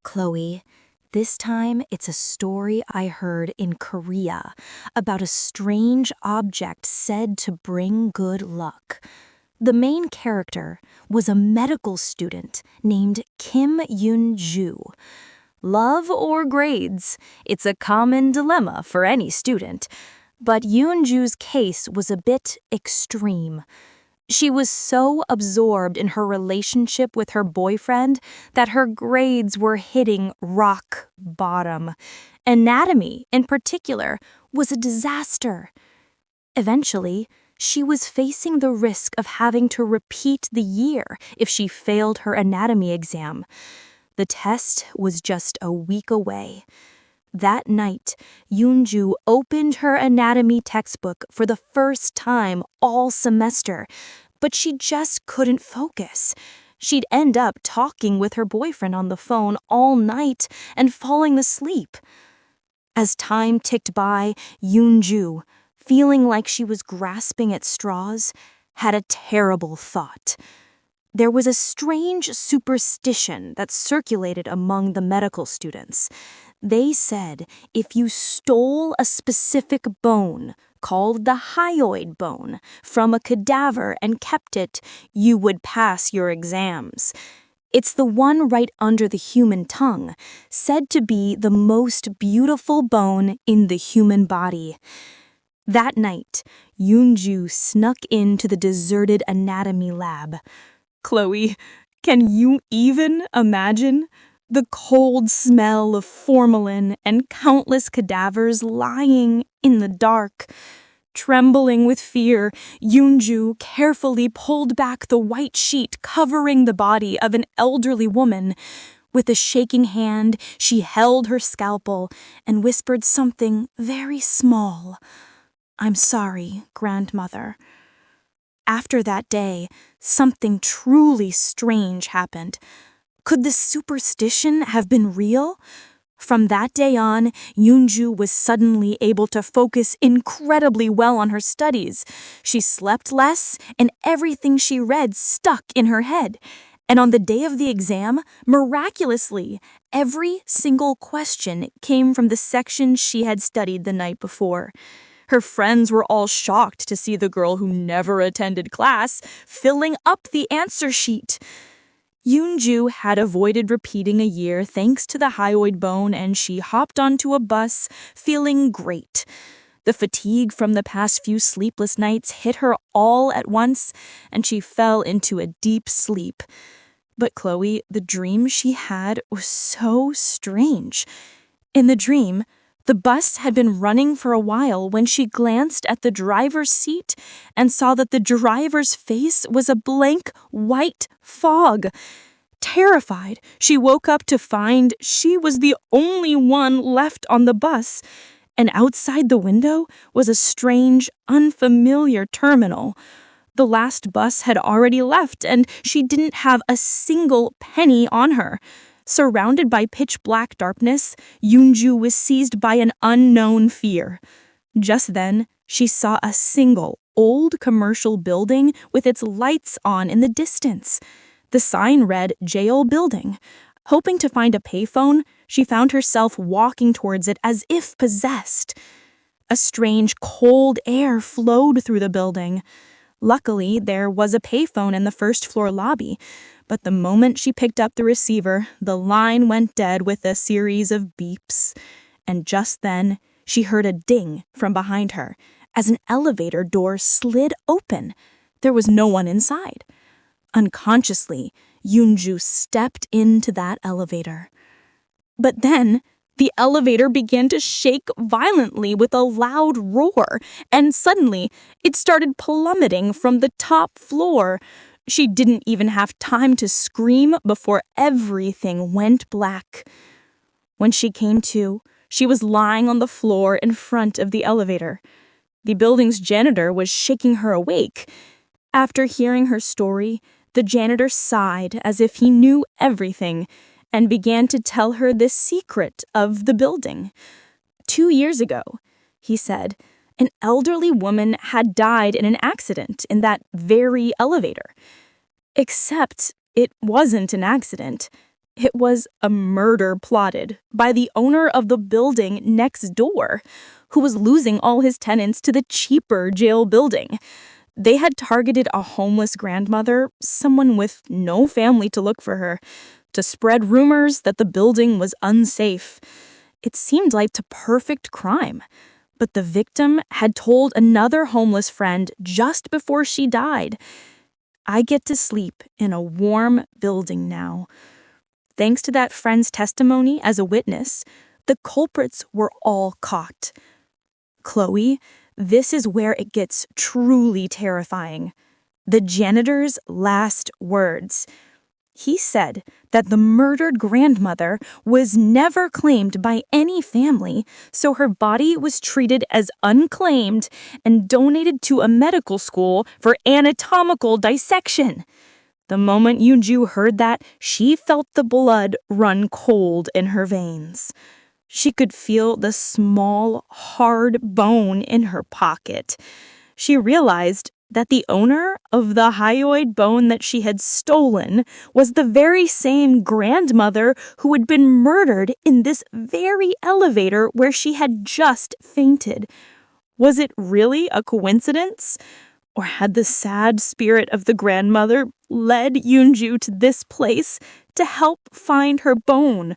Chloe, this time it's a story I heard in Korea about a strange object said to bring good luck. The main character was a medical student named Kim Yoonjoo. Love or grades? It's a common dilemma for any student. But Yoonjoo's case was a bit extreme. She was so absorbed in her relationship with her boyfriend that her grades were hitting rock bottom. Anatomy, in particular, was a disaster. Eventually, she was facing the risk of having to repeat the year if she failed her anatomy exam. The test was just a week away. That night, Yoonjoo opened her anatomy textbook for the first time all semester, but she just couldn't focus. She'd end up talking with her boyfriend on the phone all night and falling asleep. As time ticked by, Yoonjoo, feeling like she was grasping at straws, had a terrible thought. There was a strange superstition that circulated among the medical students. They said if you stole a specific bone, called the hyoid bone, from a cadaver and kept it, you would pass your exams. It's the one right under the human tongue, said to be the most beautiful bone in the human body. That night, Yoonjoo snuck into the deserted anatomy lab. Chloe, can you even imagine? The cold smell of formalin and countless cadavers lying in the dark. Trembling with fear, Yoonjoo carefully pulled back the white sheet covering the body of an elderly woman. With a shaking hand, she held her scalpel and whispered something very small. "I'm sorry, grandmother." After that day, something truly strange happened. Could the superstition have been real? From that day on, Yoonjoo was suddenly able to focus incredibly well on her studies. She slept less, and everything she read stuck in her head. And on the day of the exam, miraculously, every single question came from the section she had studied the night before. Her friends were all shocked to see the girl who never attended class filling up the answer sheet. Yoonjoo had avoided repeating a year thanks to the hyoid bone, and she hopped onto a bus feeling great. The fatigue from the past few sleepless nights hit her all at once, and she fell into a deep sleep. But Chloe, the dream she had was so strange. In the dream, the bus had been running for a while when she glanced at the driver's seat and saw that the driver's face was a blank white fog. Terrified, she woke up to find she was the only one left on the bus, and outside the window was a strange, unfamiliar terminal. The last bus had already left, and she didn't have a single penny on her. Surrounded by pitch-black darkness, Yoonjoo was seized by an unknown fear. Just then, she saw a single, old commercial building with its lights on in the distance. The sign read Jail Building. Hoping to find a payphone, she found herself walking towards it as if possessed. A strange, cold air flowed through the building. Luckily, there was a payphone in the first-floor lobby, but the moment she picked up the receiver, the line went dead with a series of beeps. And just then, she heard a ding from behind her as an elevator door slid open. There was no one inside. Unconsciously, Yoonjoo stepped into that elevator. But then, the elevator began to shake violently with a loud roar, and suddenly, it started plummeting from the top floor. She didn't even have time to scream before everything went black. When she came to, she was lying on the floor in front of the elevator. The building's janitor was shaking her awake. After hearing her story, the janitor sighed as if he knew everything and began to tell her the secret of the building. 2 years ago, he said, an elderly woman had died in an accident in that very elevator. Except it wasn't an accident. It was a murder plotted by the owner of the building next door, who was losing all his tenants to the cheaper jail building. They had targeted a homeless grandmother, someone with no family to look for her, to spread rumors that the building was unsafe. It seemed like a perfect crime. But the victim had told another homeless friend just before she died, "I get to sleep in a warm building now." Thanks to that friend's testimony as a witness, the culprits were all caught. Chloe, this is where it gets truly terrifying. The janitor's last words. He said that the murdered grandmother was never claimed by any family, so her body was treated as unclaimed and donated to a medical school for anatomical dissection. The moment Yoonjoo heard that, she felt the blood run cold in her veins. She could feel the small, hard bone in her pocket. She realized that the owner of the hyoid bone that she had stolen was the very same grandmother who had been murdered in this very elevator where she had just fainted. Was it really a coincidence? Or had the sad spirit of the grandmother led Yoonjoo to this place to help find her bone?